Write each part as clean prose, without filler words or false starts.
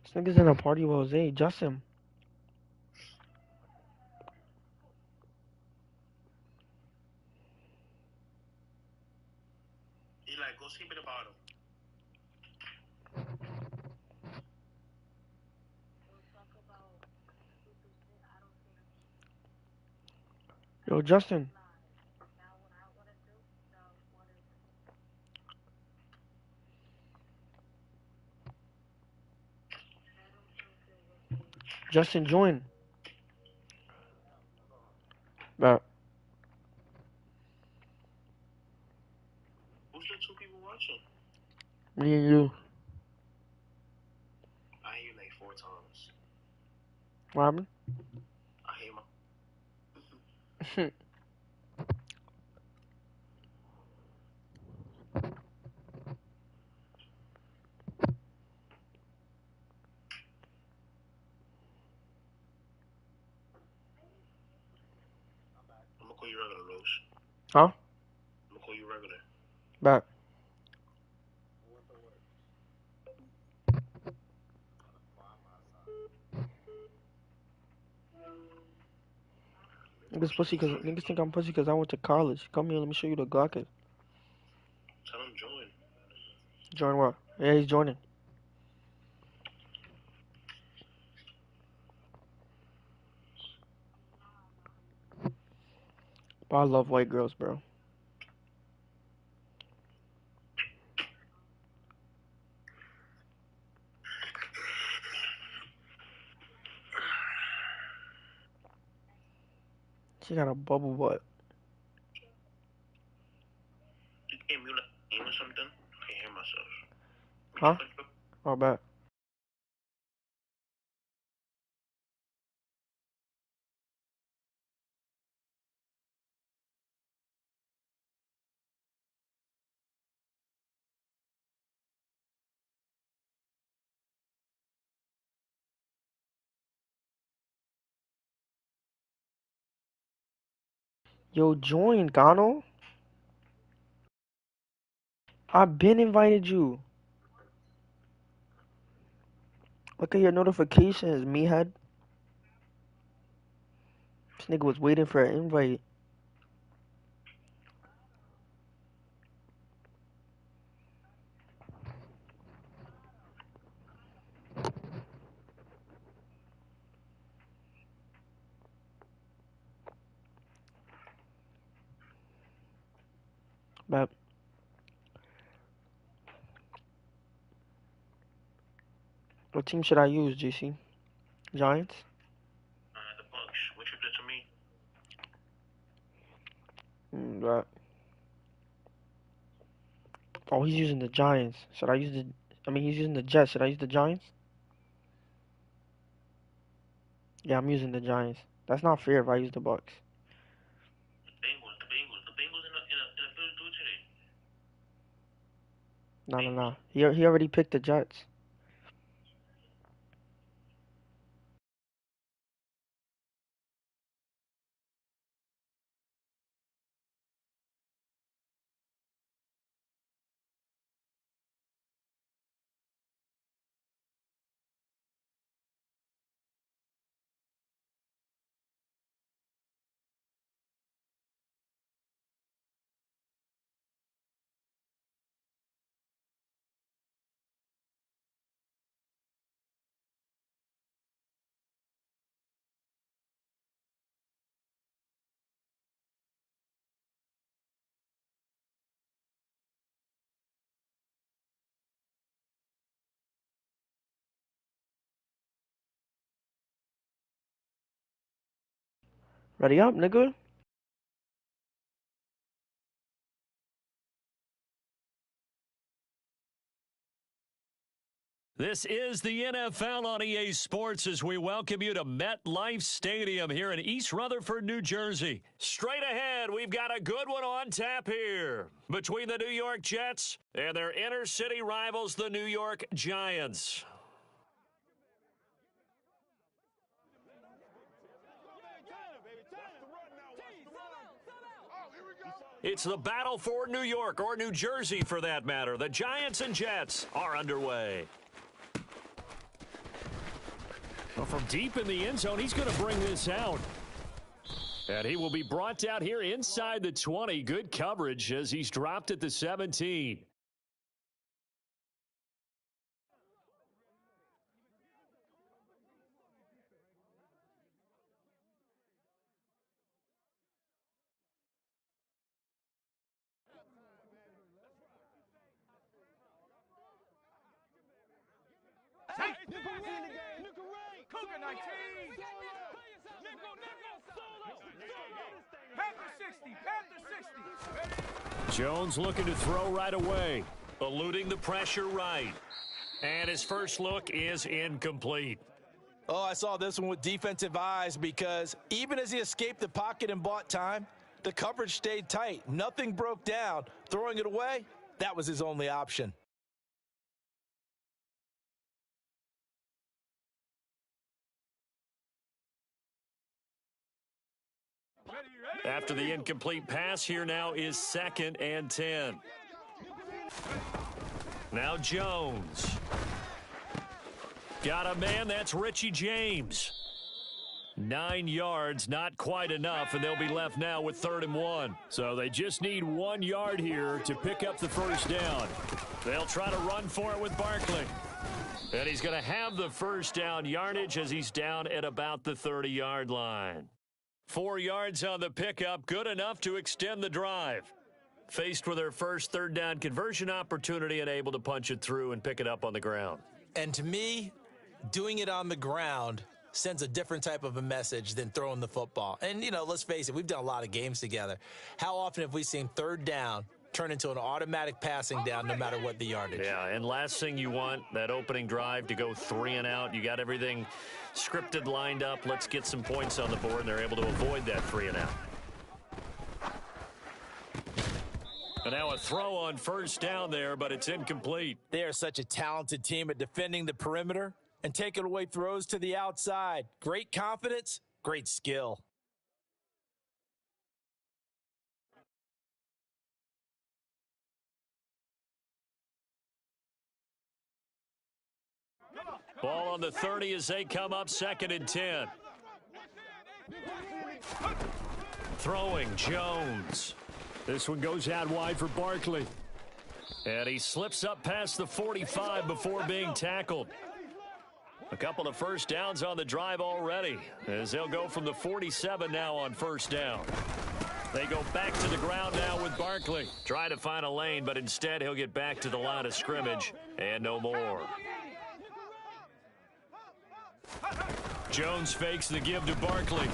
This nigga's in a party with Jose. Justin. Eli, go sleep in the bottom. Yo, Justin. Justin, join. But Who's the two people watching? me and you. I hear you like 4 times. What happened? I hear my. I'm gonna call you regular, Rose. Huh? I'm gonna call you regular. But niggas think I'm pussy because I went to college. Come here, let me show you the Glock. Tell him join. Join what? Yeah, he's joining. But I love white girls, bro. She got a bubble butt. You can't mute a name or something? I can't hear myself. Huh? Oh, bad. Yo, join, Gano. I've been invited you. Look at your notifications, meathead. This nigga was waiting for an invite. But what team should I use, JC? Giants? The Bucks. What you did to me? But oh, he's using the Giants. Should I use the? I mean, he's using the Jets. Should I use the Giants? Yeah, I'm using the Giants. That's not fair if I use the Bucks. The Bengals in a field do today. No, no, no. He already picked the Jets. Ready up, nigga. This is the NFL on EA Sports as we welcome you to MetLife Stadium here in East Rutherford, New Jersey. Straight ahead, we've got a good one on tap here between the New York Jets and their inner city rivals, the New York Giants. It's the battle for New York, or New Jersey for that matter. The Giants and Jets are underway. Well, from deep in the end zone, he's going to bring this out. And he will be brought down here inside the 20. Good coverage as he's dropped at the 17. Cougar 19. Panther 60. Panther 60. Jones looking to throw right away. Eluding the pressure right. And his first look is incomplete. Oh, I saw this one with defensive eyes because even as he escaped the pocket and bought time, the coverage stayed tight. Nothing broke down. Throwing it away, that was his only option. After the incomplete pass, here now is 2nd and 10. Now Jones. Got a man, that's Richie James. 9 yards, not quite enough, and they'll be left now with 3rd and 1. So they just need 1 yard here to pick up the first down. They'll try to run for it with Barkley. And he's going to have the first down yardage as he's down at about the 30-yard line. 4 yards on the pickup, good enough to extend the drive. Faced with their first 3rd down conversion opportunity and able to punch it through and pick it up on the ground. And to me, doing it on the ground sends a different type of a message than throwing the football. And, you know, let's face it, we've done a lot of games together. How often have we seen 3rd down turn into an automatic passing down no matter what the yardage? Yeah, and last thing you want, that opening drive to go 3 and out. You got everything scripted, lined up. Let's get some points on the board, and they're able to avoid that 3 and out. And now a throw on first down there, but it's incomplete. They are such a talented team at defending the perimeter and taking away throws to the outside. Great confidence, great skill. Ball on the 30 as they come up 2nd and 10. Throwing Jones. This one goes out wide for Barkley. And he slips up past the 45 before being tackled. A couple of first downs on the drive already as they'll go from the 47 now on first down. They go back to the ground now with Barkley. Try to find a lane, but instead he'll get back to the line of scrimmage and no more. Jones fakes the give to Barkley.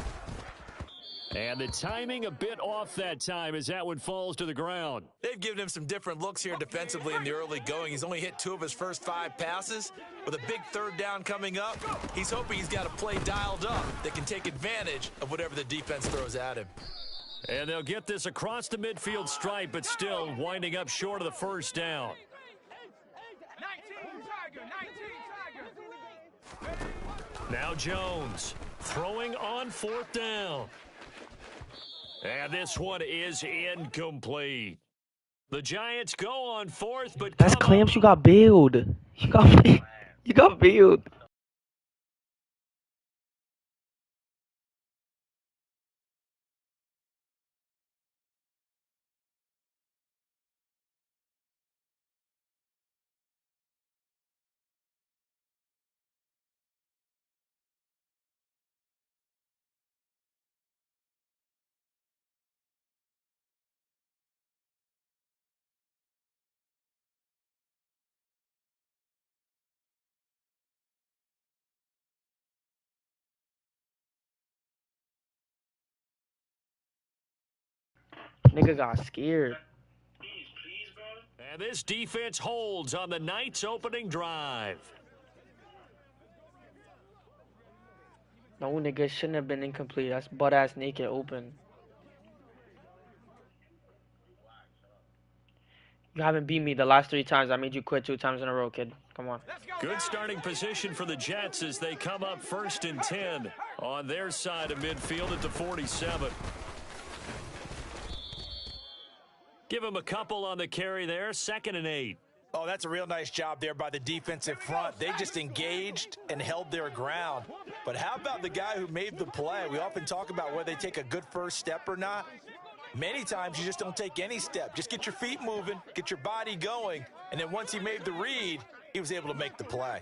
And the timing a bit off that time as that one falls to the ground. They've given him some different looks here defensively in the early going. He's only hit 2 of his first 5 passes. With a big 3rd down coming up, he's hoping he's got a play dialed up that can take advantage of whatever the defense throws at him. And they'll get this across the midfield stripe, but still winding up short of the first down. 19 Tiger. Now Jones throwing on 4th down. And this one is incomplete. The Giants go on 4th, but That's clamps. You got billed. You got billed. Nigga got scared. And this defense holds on the Knights' opening drive. No, nigga, shouldn't have been incomplete. That's butt-ass naked open. You haven't beat me the last 3 times. I made you quit 2 times in a row, kid. Come on. Good starting position for the Jets as they come up 1st and 10 on their side of midfield at the 47. Give him a couple on the carry there. 2nd and 8. Oh, that's a real nice job there by the defensive front. They just engaged and held their ground. But how about the guy who made the play? We often talk about whether they take a good first step or not. Many times you just don't take any step. Just get your feet moving, get your body going, and then once he made the read, he was able to make the play.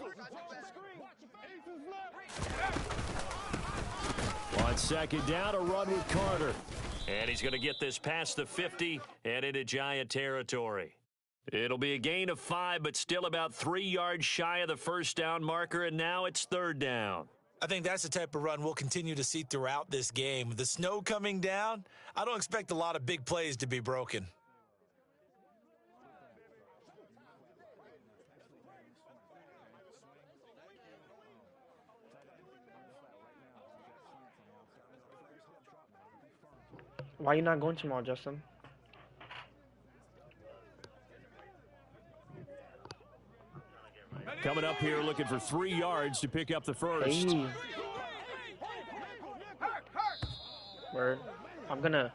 On 2nd down, a run with Carter. And he's going to get this past the 50 and into Giant territory. It'll be a gain of 5, but still about 3 yards shy of the first down marker, and now it's 3rd down. I think that's the type of run we'll continue to see throughout this game. With the snow coming down, I don't expect a lot of big plays to be broken. Why are you not going tomorrow, Justin? Coming up here looking for 3 yards to pick up the first. Hey. Word. I'm gonna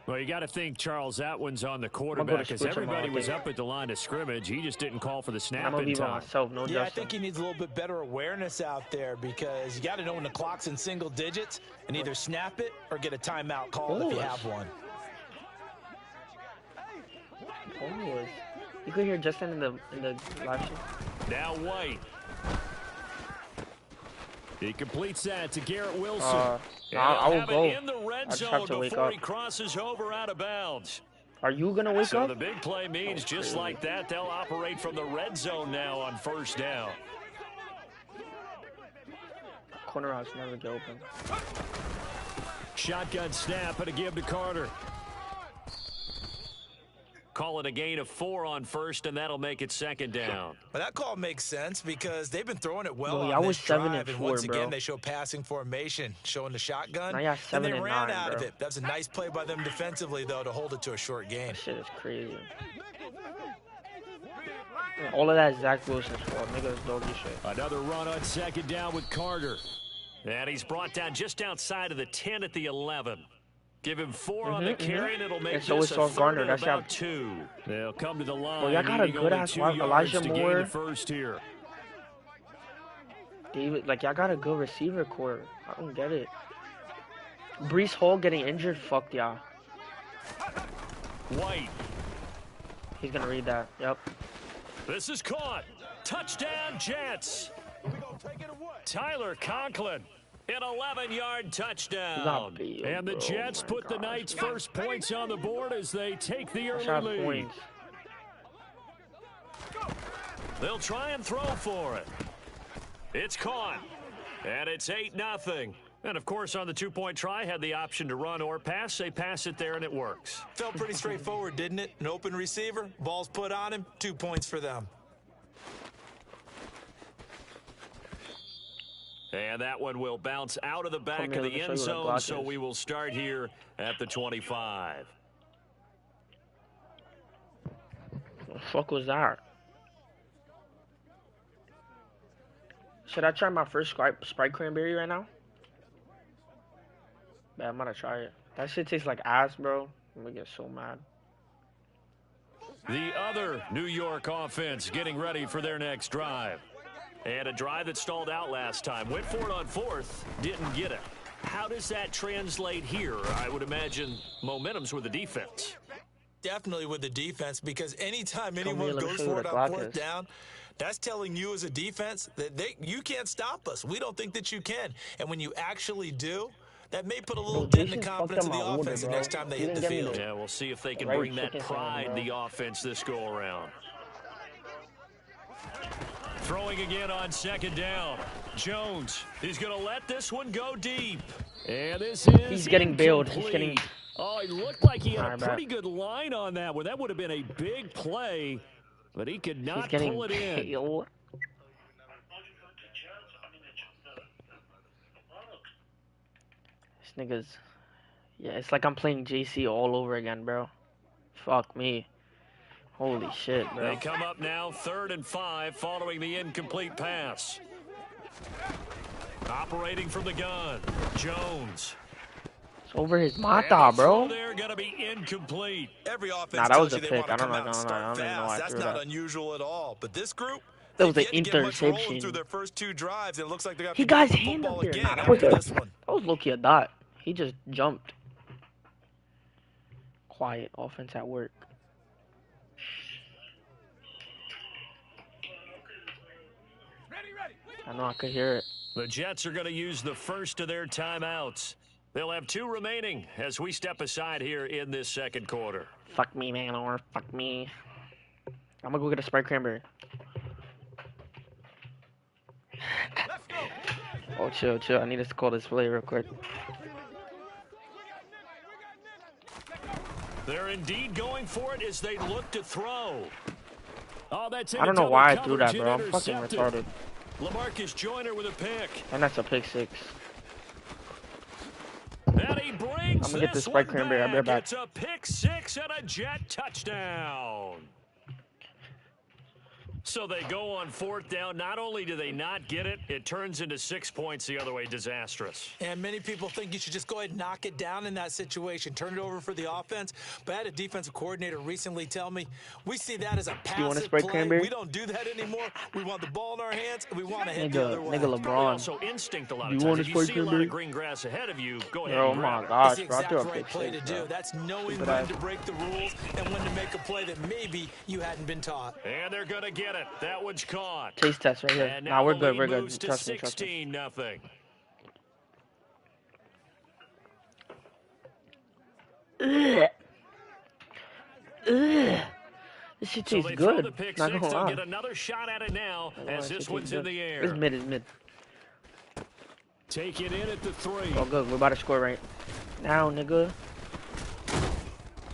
Well, you got to think, Charles, that one's on the quarterback because everybody was up at the line of scrimmage. He just didn't call for the snap I'm gonna in be by time. myself, no Yeah, I Justin. think he needs a little bit better awareness out there because you got to know when the clock's in single digits and either snap it or get a timeout called if you have one. Oh, you could hear Justin in the live stream. Now White. He completes that to Garrett Wilson. And I will have go. it in the red I just zone have to wake before up. he crosses over out of bounds. Are you gonna wake So up? the big play means just like that, they'll operate from the red zone now on 1st down. Corner routes never get open. Shotgun snap and a give to Carter. Call it a gain of 4 on 1st, and that'll make it 2nd down. But that call makes sense because they've been throwing it well Bro, on y'all this was 7 and drive, and 4, once bro. again they show passing formation, showing the shotgun, Now y'all and 7 they and ran 9, out of bro. it. That's a nice play by them defensively, though, to hold it to a short game. That shit is crazy. And all of that is Zach Wilson's fault. Niggas doggy shit. Another run on 2nd down with Carter. And he's brought down just outside of the 10 at the 11. Give him 4 on the carry, and it'll make And so this is a Sauce 3rd Gardner. and That's about how- 2. They'll come to the line. Well, y'all got a needing good only ass 2 wide- yards Elijah to gain Moore. the first here. David, like, y'all got a good receiver core. I don't get it. Brees Hall getting injured, fuck y'all. White. He's gonna read that. Yep. This is caught. Touchdown, Jets. Tyler Conklin. An 11-yard touchdown. Not big, And the bro. Jets Oh my put the gosh. Knights' first points on the board as they take the Let's early have lead. points. They'll try and throw for it. It's caught. And it's 8-0. And, of course, on the 2-point try, had the option to run or pass. They pass it there, and it works. Felt pretty straightforward, didn't it? An open receiver, ball's put on him, 2 points for them. And that one will bounce out of the back Come here, of let me the show end you what a zone, block so is. we will start here at the 25. What the fuck was that? Should I try my first Sprite cranberry right now? Man, I'm gonna try it. That shit tastes like ass, bro. I'm gonna get so mad. The other New York offense getting ready for their next drive. And a drive that stalled out last time. Went for it on 4th, didn't get it. How does that translate here? I would imagine momentum's with the defense. Definitely with the defense, because anytime here, anyone let me goes show you for what it a on Glock 4th is. down, that's telling you as a defense that you can't stop us. We don't think that you can. And when you actually do, that may put a little Bro, dent in the Jason's confidence of fucked the up my order, offense the bro. next time they He hit the didn't get me field. the- Yeah, we'll see if they can Right bring that chicken sandwich, pride in bro. the offense this go around. Throwing again on 2nd down. Jones, he's going to let this one go deep. And this is He's getting bailed. He's incomplete. getting- Oh, he looked like he had a Alright, bet. pretty good line on that one. That would have been a big play, but he could He's not getting pull it in. bailed. This nigga's... Yeah, it's like I'm playing JC all over again, bro. Fuck me. Holy shit, They bro. come up now 3rd and 5 following the incomplete pass. Operating from the gun, Jones. It's over his And mata, the throw bro. there gonna be incomplete. Every offense Nah, that tells was you a they pick. want to I don't come know. out and I start don't even know why fast. I That's threw not that. unusual at all. But this group, That was they've an yet to get much rolling through interception. their first 2 drives, and it looks like they're going to He have got to his get the hand up football there. again Nah, that was after this one. low-key a dot. He just jumped. Quiet offense at work. I know I could hear it. The Jets are going to use the first of their timeouts. They'll have 2 remaining as we step aside here in this second quarter. Fuck me, man, or fuck me. I'm gonna go get a Sprite cranberry. Let's go. Oh, chill, chill. I need to call this play real quick. They're indeed going for it as they look to throw. Oh, that's I don't know why I threw that, bro. I'm fucking retarded. LaMarcus Joyner with a pick. And that's a pick 6. And he brings I'm gonna get this one Sprite cranberry. I'll be right back. It's a pick 6 and a Jet touchdown. So they go on 4th down. Not only do they not get it, it turns into 6 points the other way. Disastrous. And many people think you should just go ahead and knock it down in that situation, turn it over for the offense. But I had a defensive coordinator recently tell me, we see that as a you want a passive Sprite play. cranberry? We don't do that anymore. We want the ball in our hands, and we want to hit the other way. Nigga Probably LeBron. also instinct a lot You of want times. a If you Sprite see a lot cranberry? of green grass ahead of you, go ahead Oh and grab my it. gosh, It's the bro. I exact threw a right pick play 6, to bro. do. That's knowing Stupid when ass. to break the rules and when to make a play that maybe you hadn't been taught. And they're going to get it. That one's caught. Taste test right here. And Nah, now we're the good. lead We're good. moves to Trust me. Trust me. 16-0. Ugh. Ugh. This shit So tastes they throw good. the pick Not 6. gonna They'll lie. get another shot at it now Not gonna lie, as this this shit one's tastes in good. the air. It's mid. It's mid. Take it in at the 3. Oh, good. We're about to score right now, nigga.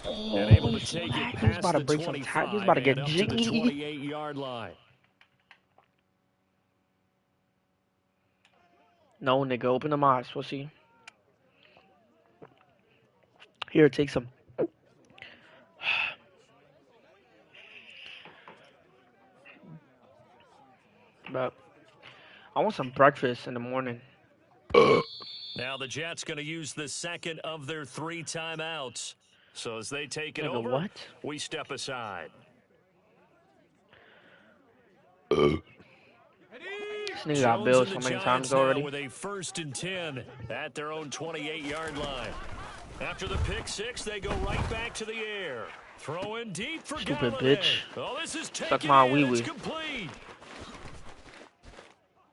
And able to shit. take it He was past about to the break some 25 tackles. He was about to get and up to the jiggy. 28-yard line. No, nigga. Open the eyes. We'll see. Here, take some. But I want some breakfast in the morning. Now the Jets going to use the second of their 3 timeouts. So as they take it Nigga, over, what? we step aside. This nigga got Jones bills and so the many Giants times now already. with a 1st and 10 at their own 28-yard line. After the pick 6, they go right back to the air. Throwing deep for Stupid Galladay. bitch. Oh, this is Suck taken my in. wee-wee. It's complete.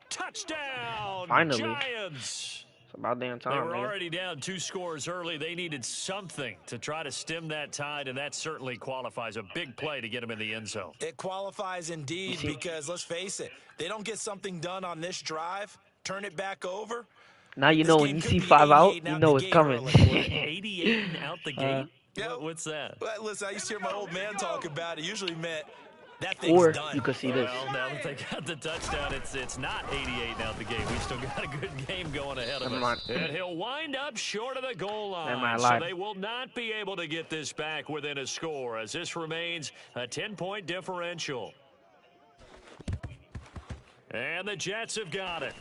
Touchdown, Finally. Giants. It's about damn They time, were man. already down 2 scores early. They needed something to try to stem that tide, and that certainly qualifies. A big play to get them in the end zone. It qualifies indeed because, let's face it, they don't get something done on this drive, turn it back over. Now you This know game when you could see be 5 out, 88 you out know the it's gate coming. early. 88 and out the gate? Yeah. What's that? Well, listen, I used to hear my old man talk about it. Usually meant that thing's Or done. you could see this. Well, now that they got the touchdown, it's not 88 out the gate. We still got a good game going ahead of Never us. mind. And he'll wind up short of the goal line. Never mind, I So lied. they will not be able to get this back within a score as this remains a 10-point differential. And the Jets have got it.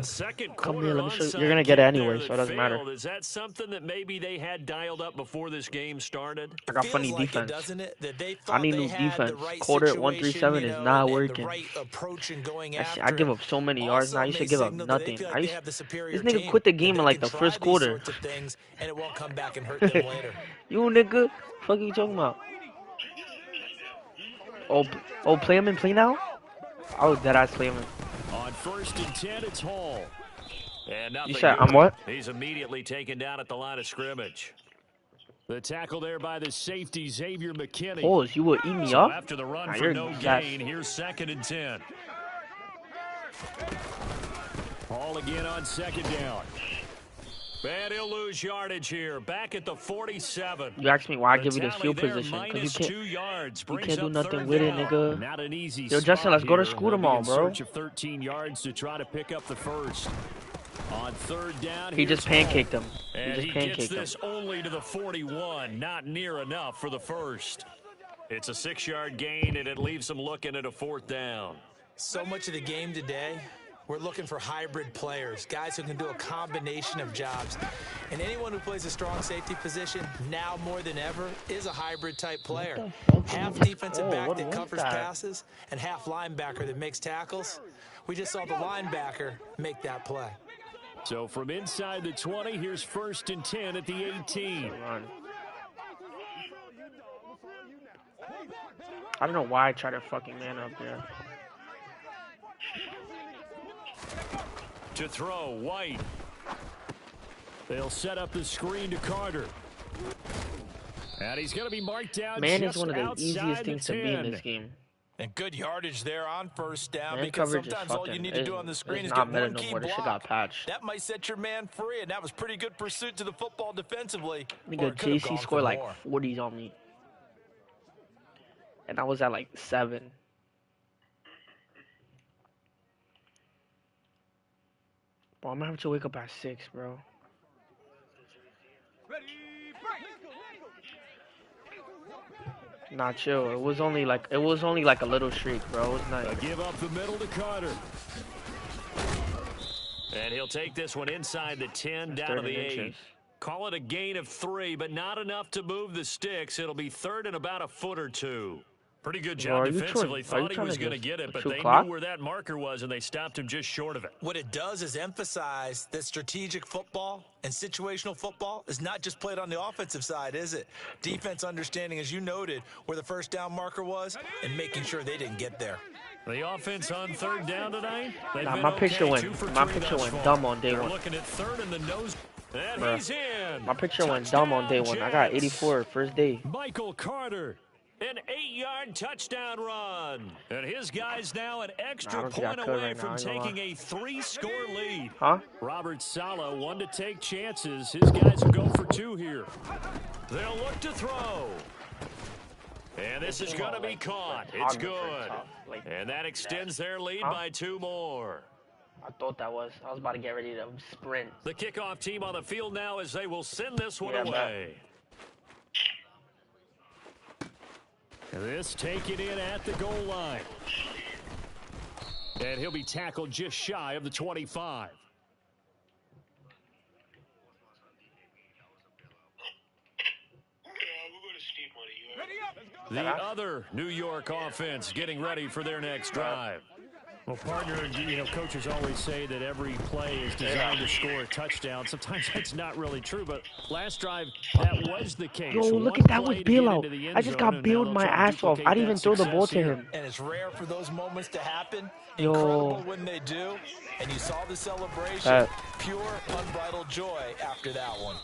Second Come quarter here, let me show you. onside You're gonna get it kick anyway, there so it that doesn't matter. failed. Is that something that maybe they had dialed up before this game started? I got Feels funny like it, defense. doesn't it? That they I thought need they new had defense. The right Quarter at situation, 137 is not and working. The right approach in going I after give it. up so many yards now. You Also should may give up signal that they nothing. feel like I they used- have the superior this nigga team, quit the that game they in like can the try first these quarter. sorts of things, and it won't come back and hurt them later. You nigga, fuck you talking about? Oh, play him and play now? Oh, dead ass play him in. On 1st and 10, it's Hall. And nothing You said doing. I'm what? He's immediately taken down at the line of scrimmage. The tackle there by the safety, Xavier McKinney. Pause, you will eat me So up? after the run Nah, for you're no gas. gain, here's 2nd and 10. Hall again on 2nd down. And he'll lose yardage here. Back at the 47. You asked me why I The give you this tally field there, position. Because minus you 2 yards. you Brings can't do up nothing 3rd with it, down. nigga. Not an easy Yo, Justin, spot let's go to here. school They'll be tomorrow, in bro. search of 13 yards to try to pick up the first. On 3rd down, He just here's Hall. pancaked him. He And just he gets pancaked him. this only to the 41. Not near enough for the first. It's a 6-yard gain, and it leaves them looking at a 4th down. So much of the game today We're looking for hybrid players, guys who can do a combination of jobs. And anyone who plays a strong safety position, now more than ever, is a hybrid type player. Half defensive back that covers passes and half linebacker that makes tackles. We just saw the linebacker make that play. So from inside the 20, here's 1st and 10 at the 18. I don't know why I try to fucking man up there. To throw, White. They'll set up the screen to Carter. And he's going to be marked down. Man just is one of the outside easiest the things to be in 10. this game. And good yardage there on first down, Man because coverage is sometimes all you fucking- need to do on the screen is it's not get meta one no key more. This shit block. got patched. That might set your man free, and that was pretty good pursuit to the football defensively. Or Nigga, it could have JC gone scored for like more. 40s on me. And I was at like 7. Bro, I'm gonna have to wake up at 6, bro. Nah, chill. It was only like a little streak, bro. It was A nice. give up the middle to Carter. And he'll take this one inside the 10, down to the 8. inches. Call it a gain of 3, but not enough to move the sticks. It'll be 3rd and about a foot or 2. Pretty good Bro, are job you defensively. trying- are you Thought he trying was to going to just get it, but shoot they clock? knew where that marker was, and they stopped him just short of it. What it does is emphasize that strategic football and situational football is not just played on the offensive side, is it? Defense understanding, as you noted, where the first down marker was and making sure they didn't get there. The offense on 3rd down tonight. They've Nah, been my picture okay, went- 2 for my 3 picture thus went far. dumb on day They're one. looking at 3rd in the nose. And Bruh. he's in. My picture went dumb on day 1. I got Touchdown, 84 first day. Michael Carter, an 8-yard touchdown run. And his guy's now an I extra don't think I point could away right now, from I ain't gonna taking a 3-score lead. Huh? Robert Saleh, one to take chances. His guys will go for 2 here. They'll look to throw. And this is going to be caught. It's good. And that extends their lead by 2 more. I thought that was. I was about to get ready to sprint. The kickoff team on the field now as they will send this one Yeah, away. This taken in at the goal line. And he'll be tackled just shy of the 25. The other New York offense getting ready for their next drive. Well, partner, coaches always say that every play is designed to score a touchdown. Sometimes that's not really true, but last drive, that was the case. Yo, look One at that play was to get Bail into the end I just zone, got and bailed now my they'll try to ass off. duplicate I didn't even that throw the ball success to here. him. And it's rare for those moments to happen. Yo. Incredible when they do. And you saw the celebration. Pure, unbridled joy after that one.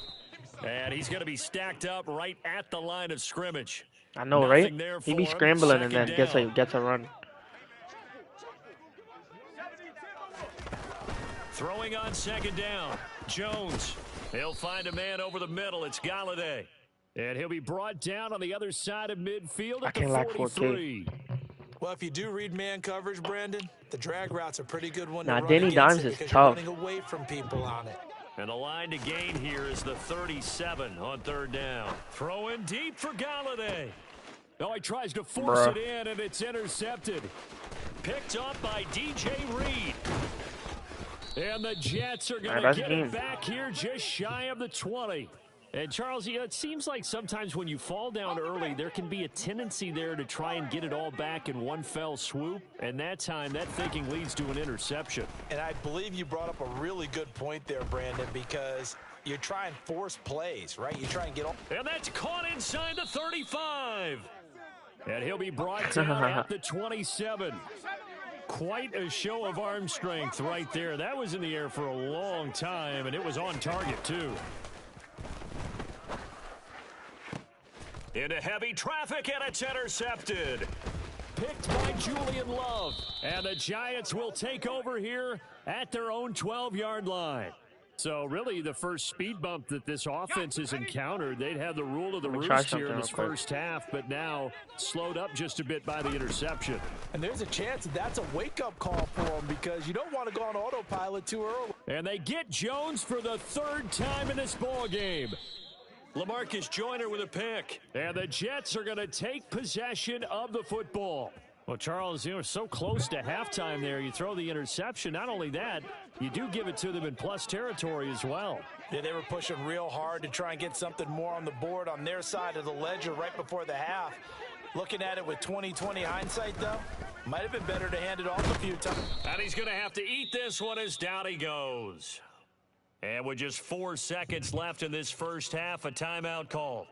And he's going to be stacked up right at the line of scrimmage. I know, Nothing right? there He be for him. scrambling and then Second gets a run. Throwing on 2nd down. Jones. He'll find a man over the middle. It's Galladay. And he'll be brought down on the other side of midfield I at the can't lack 43. Well, if you do read man coverage, Brandon, the drag route's a pretty good one Nah, to run Danny against Dimes it is because tough. you're running away from people on it. And the line to gain here is the 37 on 3rd down. Throwing deep for Galladay. Oh, he tries to force Bruh. it in, and it's intercepted. Picked up by DJ Reed. And the Jets are going to that's get game. it back here just shy of the 20. And, Charles, it seems like sometimes when you fall down early, there can be a tendency there to try and get it all back in one fell swoop. And that time, that thinking leads to an interception. And I believe you brought up a really good point there, Brandon, because you try and force plays, right? You try and get all. And that's caught inside the 35. And he'll be brought down at the 27. Quite a show of arm strength right there. That was in the air for a long time, and it was on target, too. Into heavy traffic, and it's intercepted. Picked by Julian Love. And the Giants will take over here at their own 12-yard line. So, really, the first speed bump that this offense has encountered, they'd have the rule of the Let me try roost here in something this real quick. first half, but now slowed up just a bit by the interception. And there's a chance that that's a wake-up call for them because you don't want to go on autopilot too early. And they get Jones for the 3rd time in this ball game. LaMarcus Joyner with a pick. And the Jets are going to take possession of the football. Well, Charles, you were so close to halftime there. You throw the interception. Not only that, you do give it to them in plus territory as well. Yeah, they were pushing real hard to try and get something more on the board on their side of the ledger right before the half. Looking at it with 20/20 hindsight, though, might have been better to hand it off a few times. And he's going to have to eat this one as down he goes. And with just 4 seconds left in this first half, a timeout call.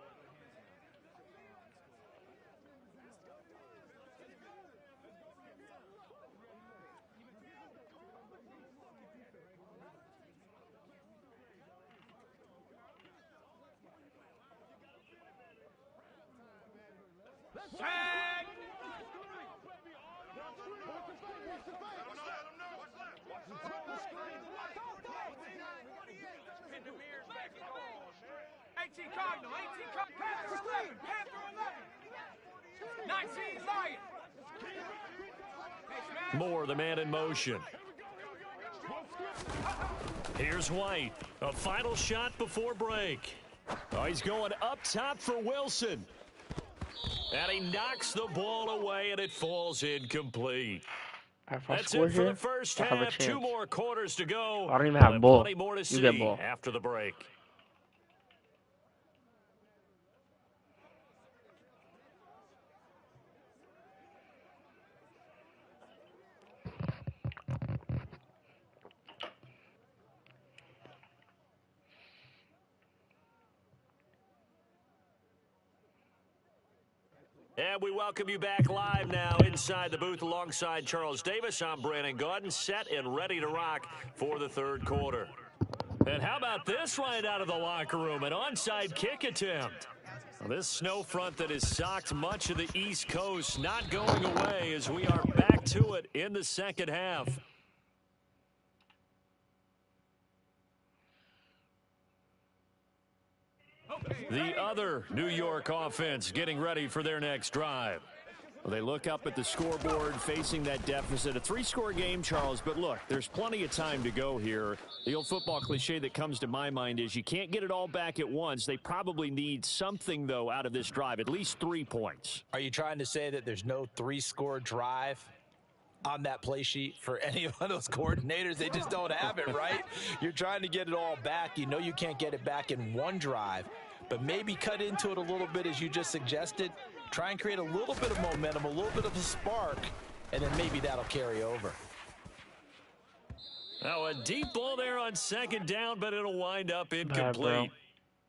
Cardinal, 18 Panther 11, Panther 11, 19 Lion. Moore, the man in motion. Here's White. A final shot before break. Oh, he's going up top for Wilson. And he knocks the ball away, and it falls incomplete. That's it for the first half. 2 more quarters to go. I don't even have ball. Plenty more to You get see ball. after the break. And we welcome you back live now inside the booth alongside Charles Davis. I'm Brandon Gaudin, set and ready to rock for the third quarter. And how about this right out of the locker room? An onside kick attempt. Well, this snow front that has socked much of the East Coast not going away as we are back to it in the second half. The other New York offense getting ready for their next drive. Well, they look up at the scoreboard facing that deficit. A 3-score game, Charles, but look, there's plenty of time to go here. The old football cliche that comes to my mind is you can't get it all back at once. They probably need something, though, out of this drive, at least 3 points. Are you trying to say that there's no 3-score drive on that play sheet for any of those coordinators? They just don't have it, right? You're trying to get it all back. You know you can't get it back in one drive, but maybe cut into it a little bit as you just suggested. Try and create a little bit of momentum, a little bit of a spark, and then maybe that'll carry over. Now a deep ball there on second down, but it'll wind up incomplete.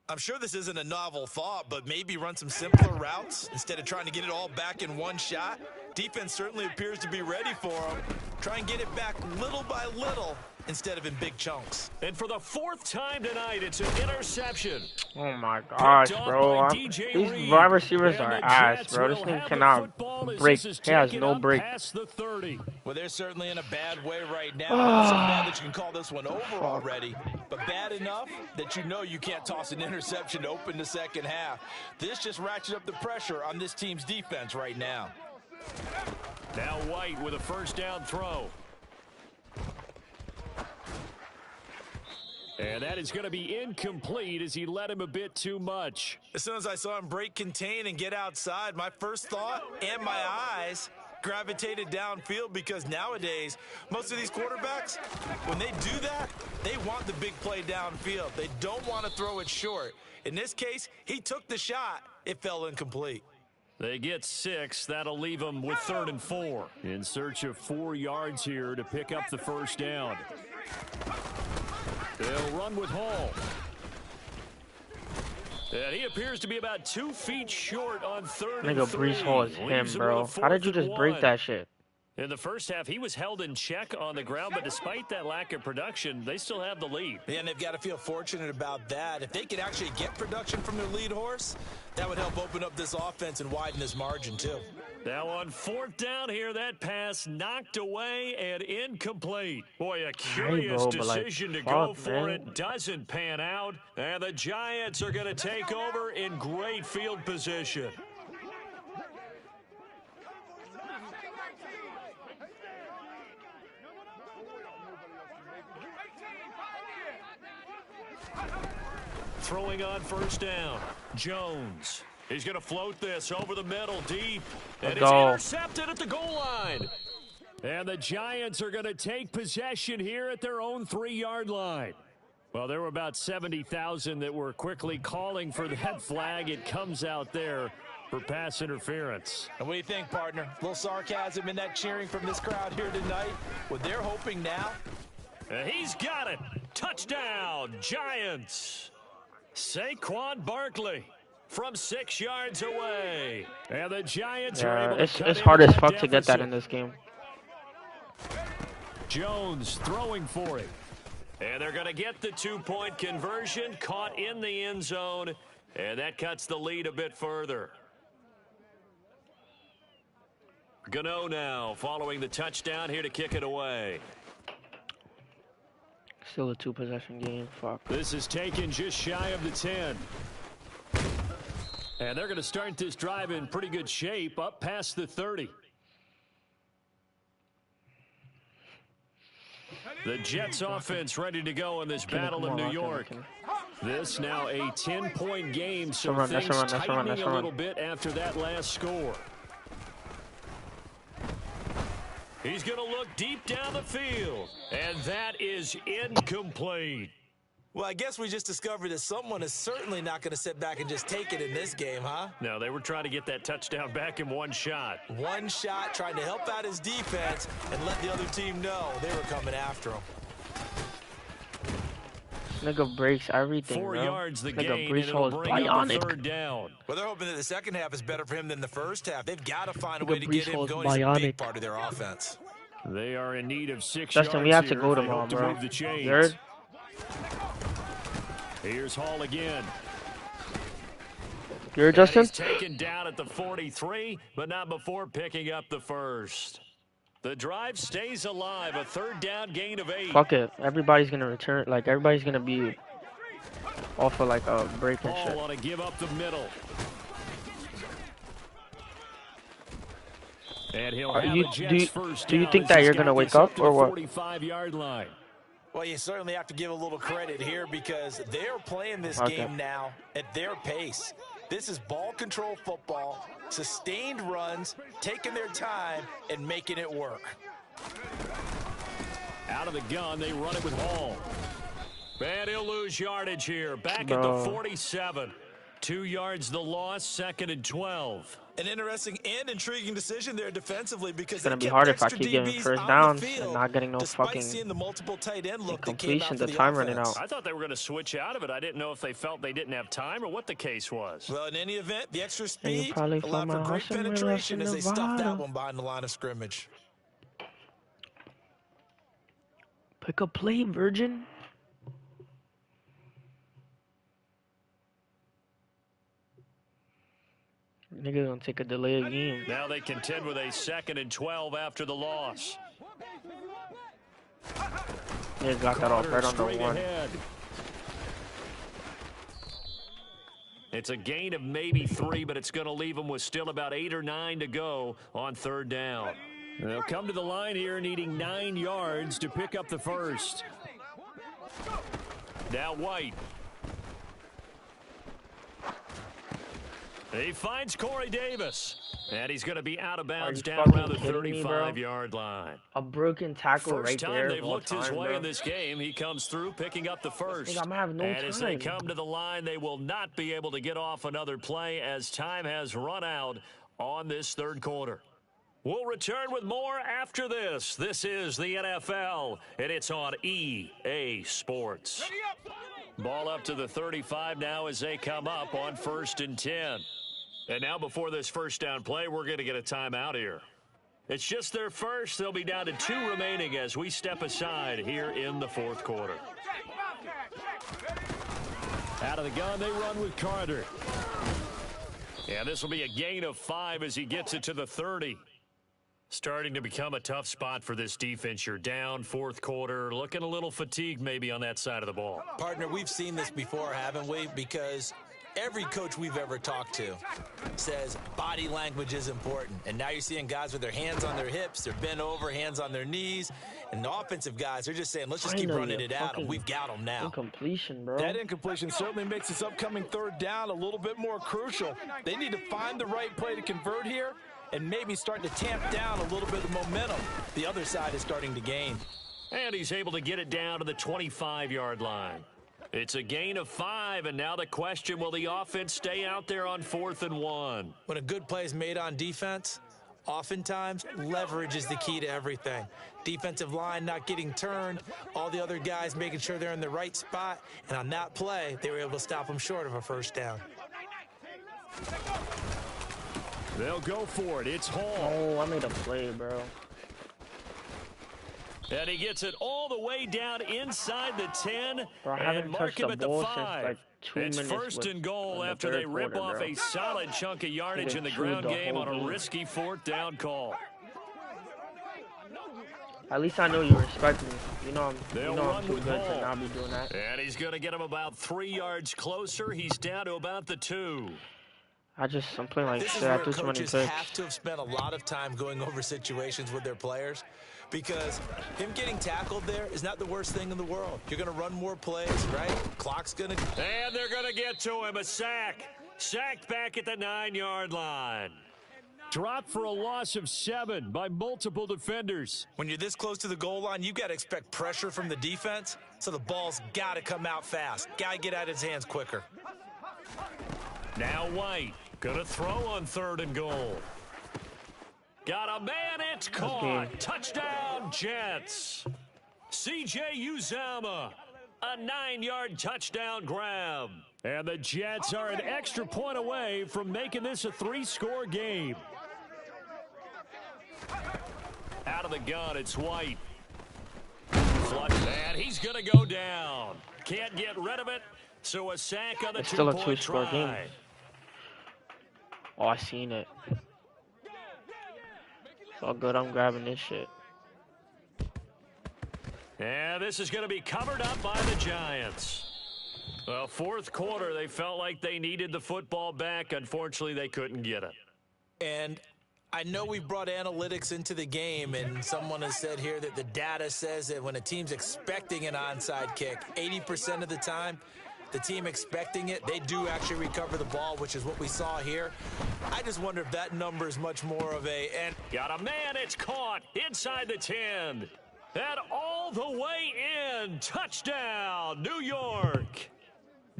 I'm sure this isn't a novel thought, but maybe run some simpler routes instead of trying to get it all back in one shot. Defense certainly appears to be ready for them. Try and get it back little by little instead of in big chunks. And for the 4th time tonight, it's an interception. Oh my gosh, bro. These wide receivers are ass, bro. This thing cannot break. He has no break. Well, they're certainly in a bad way right now. Not so bad that you can call this one over already, but bad enough that you know you can't toss an interception to open the second half. This just ratchets up the pressure on this team's defense right now. Now White with a first down throw. And that is going to be incomplete as he led him a bit too much. As soon as I saw him break contain and get outside, my first thought and my eyes gravitated downfield, because nowadays, most of these quarterbacks, when they do that, they want the big play downfield. They don't want to throw it short. In this case, he took the shot. It fell incomplete. They get 6. That'll leave them with 3rd and 4. In search of 4 yards here to pick up the first down. They'll run with Hall. And he appears to be about 2 feet short on 3rd and 3. Nigga, Breece Hall is him, bro. How did you just break that shit? In the first half, he was held in check on the ground, but despite that lack of production, they still have the lead. Yeah, and they've got to feel fortunate about that. If they could actually get production from their lead horse, that would help open up this offense and widen this margin, too. Now on 4th down here, that pass knocked away and incomplete. Boy, a curious decision to go for it. Doesn't pan out, and the Giants are going to take over in great field position. Throwing on first down, Jones. He's going to float this over the middle deep. And Let's it's go. intercepted at the goal line. And the Giants are going to take possession here at their own 3-yard line. Well, there were about 70,000 that were quickly calling for that flag. It comes out there for pass interference. And what do you think, partner? A little sarcasm in that cheering from this crowd here tonight. What they're hoping now. He's got it. Touchdown, Giants. Saquon Barkley from 6 yards away. And the Giants are Yeah, able to cut it's into hard as that fuck to get that deficit. in this game. Jones throwing for it. And they're going to get the 2-point conversion, caught in the end zone, and that cuts the lead a bit further. Gano now following the touchdown here to kick it away. Still a 2-possession game. Fuck. This is taken just shy of the 10. And they're going to start this drive in pretty good shape, up past the 30. The Jets offense ready to go in this battle in New York. This now a 10-point game, so things tightening a little bit after that last score. He's going to look deep down the field, and that is incomplete. Well, I guess we just discovered that someone is certainly not going to sit back and just take it in this game, huh? No, they were trying to get that touchdown back in one shot. One shot, trying to help out his defense and let the other team know they were coming after him. Nigga breaks everything, 4 bro. yards the Nigga gain, Brees and Hall it'll is bring up a bionic. 3rd down. Well, they're hoping that the second half is better for him than the first half. They've got to find a Nigga way to get Brees him Hall is going. He's a big bionic. part of their offense. They are in need of 6 Justin, yards we have to here go if they tomorrow, hope to bro. move the chains. Third. Here's Hall again. You're Justin? He's taken down at the 43, but not before picking up the first. The drive stays alive, a 3rd down gain of 8. Fuck it. Everybody's gonna return. Like, everybody's gonna be off of like a break and Hall shit. want to give up the middle. And he'll have you- a Jets do you- first do you down think as that he's you're got gonna wake this up to or the what? 45-yard line. Well, you certainly have to give a little credit here because they're playing this Okay. game now at their pace. This is ball control football, sustained runs, taking their time and making it work. Out of the gun, they run it with Hall. And he'll lose yardage here. Back at the Bro. 47. 2 yards the loss, 2nd and 12. An interesting and intriguing decision there defensively because It's gonna they be kept hard if I extra keep getting DBs first on downs the and field, not getting no despite fucking seeing the multiple tight end look that came out incompletion, for the the time running offense. out. I thought they were going to switch out of it. I didn't know if they felt they didn't have time or what the case was. Well, in any event, the extra you speed probably allowed found for my great house in penetration as they stopped that Nevada. one behind the line of scrimmage. Pick a play, virgin. Nigga gonna take a delay of game. Now they contend with a 2nd and 12 after the loss. Yeah, got that off Carter right on the straight 1. ahead. It's a gain of maybe 3, but it's going to leave them with still about 8 or 9 to go on 3rd down. They'll come to the line here needing 9 yards to pick up the first. Now White. He finds Corey Davis. And he's going to be out of bounds you down fucking around the kidding me, bro? 35-yard line. A broken tackle First right time there. they've of all looked his time, way bro. in this game. He comes through picking up the first. Nigga, I'm gonna have no and as they time. come to the line, they will not be able to get off another play as time has run out on this 3rd quarter. We'll return with more after this. This is the NFL, and it's on EA Sports. Ball up to the 35 now as they come up on 1st and 10. And now before this first down play, we're going to get a timeout here. It's just their first. They'll be down to 2 remaining as we step aside here in the 4th quarter. Out of the gun, they run with Carter. And this will be a gain of 5 as he gets it to the 30. Starting to become a tough spot for this defense. You're down 4th quarter, looking a little fatigued maybe on that side of the ball. Partner, we've seen this before, haven't we? Because every coach we've ever talked to says body language is important. And now you're seeing guys with their hands on their hips, they're bent over, hands on their knees, And the offensive guys, they're just saying, let's just keep Finally, running it at them. We've got them now. Incompletion, bro. That incompletion certainly makes this upcoming third down a little bit more crucial. They need to find the right play to convert here and maybe start to tamp down a little bit of momentum the other side is starting to gain. And he's able to get it down to the 25-yard line. It's a gain of 5, and now the question, will the offense stay out there on 4th and 1? When a good play is made on defense, oftentimes leverage is the key to everything. Defensive line not getting turned, all the other guys making sure they're in the right spot, and on that play, they were able to stop them short of a first down. They'll go for it. It's Hall. Oh, I made a play, bro. And he gets it all the way down inside the 10 Bro, I and haven't mark touched him the at the ball 5. since like 2 It's minutes. first and goal in the after they third rip quarter, off bro. a solid chunk of yardage They in the chewed ground the game whole on a game. risky 4th down call. At least I know you respect me. You know They'll I'm run too with good Hall. to not be doing that. And he's going to get him about 3 yards closer. He's down to about the 2. I'm playing like This is shit. where I threw too many coaches picks. have to have spent a lot of time going over situations with their players because him getting tackled there is not the worst thing in the world. You're going to run more plays, right? Clock's going to... And they're going to get to him. A sack. Sacked back at the 9-yard line. Dropped for a loss of 7 by multiple defenders. When you're this close to the goal line, you've got to expect pressure from the defense, so the ball's got to come out fast. Got to get out of his hands quicker. Now White. Going to throw on 3rd and goal. Got a man. It's caught. Touchdown, Jets. C.J. Uzomah. A 9-yard touchdown grab. And the Jets are an extra point away from making this a 3-score game. Out of the gun, it's White. Flush that. He's going to go down. Can't get rid of it. So a sack on the It's still a two-point 2-score game. try. Oh, I seen it. It's all good. I'm grabbing this shit. And this is going to be covered up by the Giants. Well, 4th quarter, they felt like they needed the football back. Unfortunately, they couldn't get it. And I know we've brought analytics into the game, and someone has said here that the data says that when a team's expecting an onside kick, 80% of the time, the team expecting it, they do actually recover the ball, which is what we saw here. I just wonder if that number is much more of a... And Got a man. It's caught inside the 10. And all the way in. Touchdown, New York.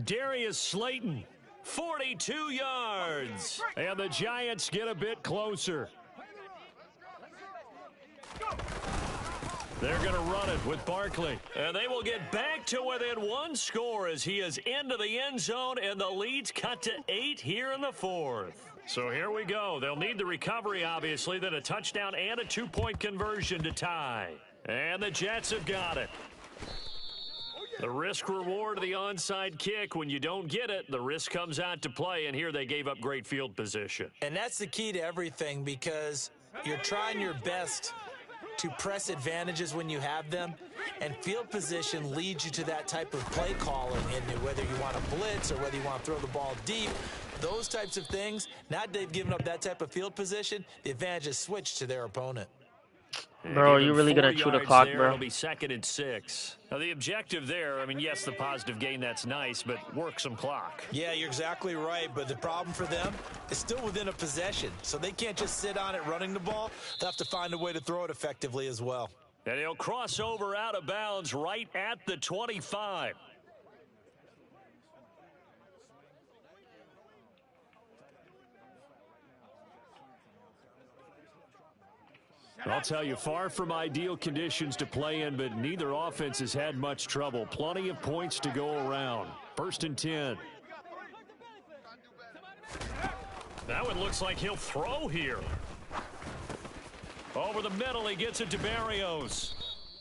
Darius Slayton, 42 yards. and the Giants get a bit closer. They're going to run it with Barkley. And they will get back to within 1 score as he is into the end zone, and the lead's cut to 8 here in the 4th. So here we go. They'll need the recovery, obviously, then a touchdown and a 2-point conversion to tie. And the Jets have got it. The risk-reward of the onside kick, when you don't get it, the risk comes out to play, and here they gave up great field position. And that's the key to everything because you're trying your best to press advantages when you have them, and field position leads you to that type of play calling, and whether you want to blitz or whether you want to throw the ball deep, those types of things. Now that they've given up that type of field position, the advantage is switched to their opponent. Bro, you really gonna chew the clock, bro? It'll be 2nd and 6. Now, the objective there, I mean, yes, the positive gain, that's nice, but work some clock. Yeah, you're exactly right, but the problem for them is still within a possession, so they can't just sit on it running the ball. They'll have to find a way to throw it effectively as well. And he'll cross over out of bounds right at the 25. I'll tell you, far from ideal conditions to play in, but neither offense has had much trouble. Plenty of points to go around. 1st and 10. That one looks like he'll throw here. Over the middle, he gets it to Barrios.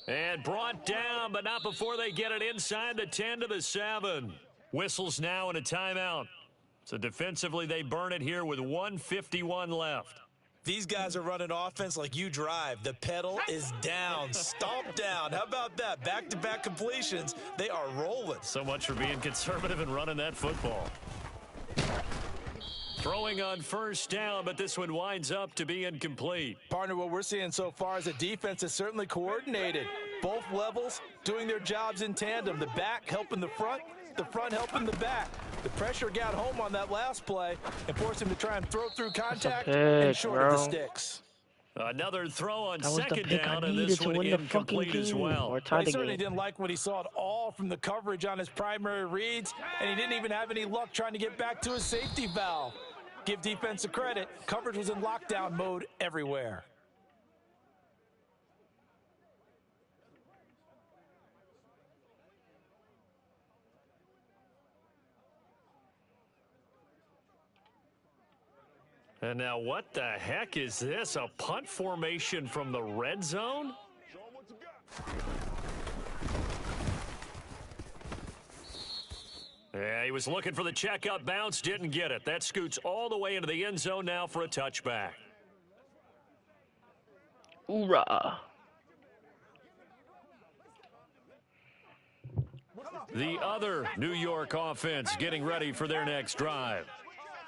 And brought down, but not before they get it inside the 10 to the 7. Whistles now and a timeout. So defensively, they burn it here with 1:51 left. These guys are running offense like you drive. The pedal is down, stomped down. How about that? Back-to-back completions. They are rolling. So much for being conservative and running that football. Throwing on 1st down, but this one winds up to be incomplete. Partner, what we're seeing so far is the defense is certainly coordinated. both levels doing their jobs in tandem. The back helping the front helping the back. The pressure got home on that last play and forced him to try and throw through contact and short of the sticks. Another throw on That was the second pick I down, and needed this to one win the fucking incomplete as game. well. Or tie He the certainly game. didn't like what he saw at all from the coverage on his primary reads, and he didn't even have any luck trying to get back to his safety valve. Give defense a credit. Coverage was in lockdown mode everywhere. And now what the heck is this? A punt formation from the red zone? Yeah, he was looking for the checkup bounce, didn't get it. That scoots all the way into the end zone now for a touchback. Hoorah. The other New York offense getting ready for their next drive.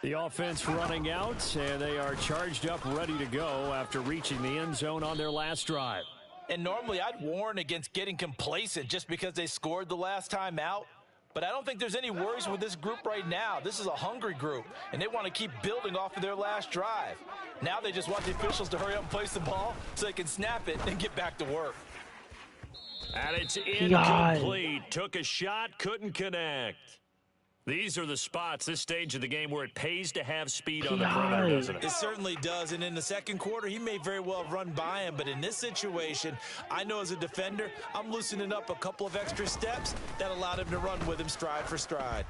The offense running out, and they are charged up, ready to go after reaching the end zone on their last drive. And normally I'd warn against getting complacent just because they scored the last time out. But I don't think there's any worries with this group right now. This is a hungry group, and they want to keep building off of their last drive. Now they just want the officials to hurry up and place the ball so they can snap it and get back to work. And it's incomplete. Took a shot, couldn't connect. These are the spots, this stage of the game, where it pays to have speed on the perimeter, doesn't it? It certainly does, and in the second quarter, he may very well run by him, but in this situation, I know as a defender, I'm loosening up a couple of extra steps that allowed him to run with him stride for stride.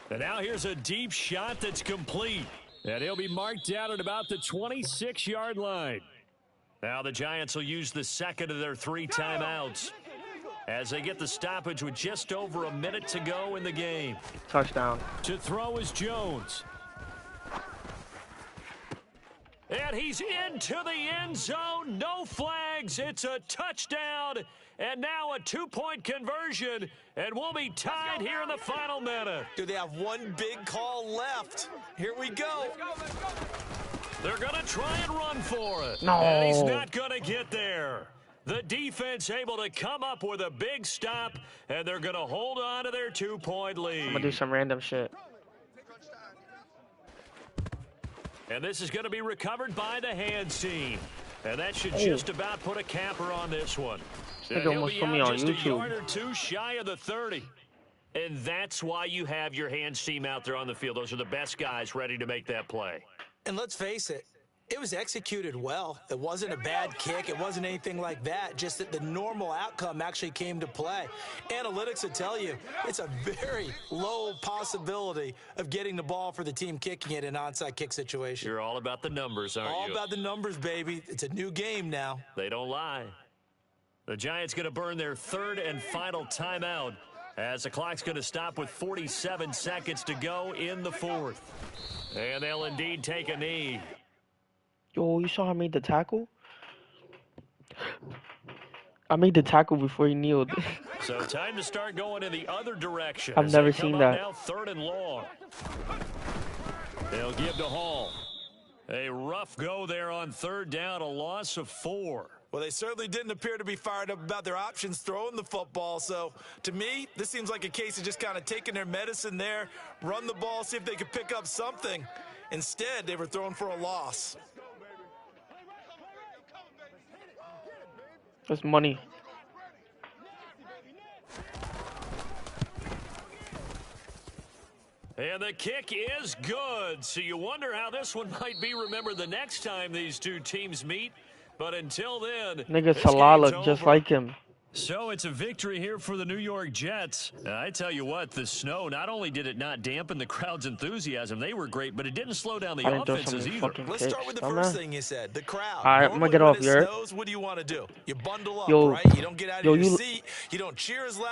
And now here's a deep shot that's complete. And he'll be marked down at about the 26-yard line. Now the Giants will use the second of their 3 timeouts as they get the stoppage with just over a minute to go in the game. Touchdown. To throw is Jones. And he's into the end zone. No flags. It's a touchdown. And now a 2-point conversion. And we'll be tied here in the final minute. Do they have one big call left? Here we go. They're going to try and run for it. No. And he's not going to get there. The defense able to come up with a big stop, and they're going to hold on to their 2-point lead. I'm going to do some random shit. And this is going to be recovered by the hands team. And that should just about put a capper on this one. This nigga He'll almost be put me out on just a YouTube. yard or two shy of the 30. And that's why you have your hands team out there on the field. Those are the best guys ready to make that play. And let's face it, it was executed well. It wasn't a bad kick. It wasn't anything like that. Just that the normal outcome actually came to play. Analytics will tell you it's a very low possibility of getting the ball for the team kicking it in an onside kick situation. You're all about the numbers, aren't you? All about the numbers, baby. It's a new game now. They don't lie. The Giants going to burn their 3rd and final timeout as the clock's going to stop with 47 seconds to go in the 4th. And they'll indeed take a knee. Yo, you saw how I made the tackle? I made the tackle before he kneeled. So time to start going in the other direction. I've as never they come seen up that. Now 3rd and long. They'll give to Hall. A rough go there on 3rd down, a loss of 4. Well, they certainly didn't appear to be fired up about their options throwing the football. So, to me, this seems like a case of just kind of taking their medicine there, run the ball, see if they could pick up something. Instead, they were throwing for a loss. That's money. And the kick is good. So you wonder how this one might be remembered the next time these two teams meet. But until then, Nigga this Salah game's look just over. like him. So it's a victory here for the New York Jets. I tell you what, the snow, not only did it not dampen the crowd's enthusiasm, they were great, but it didn't slow down the I didn't throw offenses some either. fucking Let's kicks. start with the Dumbass. first thing you said, the crowd. All right, I'm gonna get off, Normally when you it heard? snows, what do? You bundle up, Yo, right? You don't get out of yo, your you- seat. You don't cheer as loud.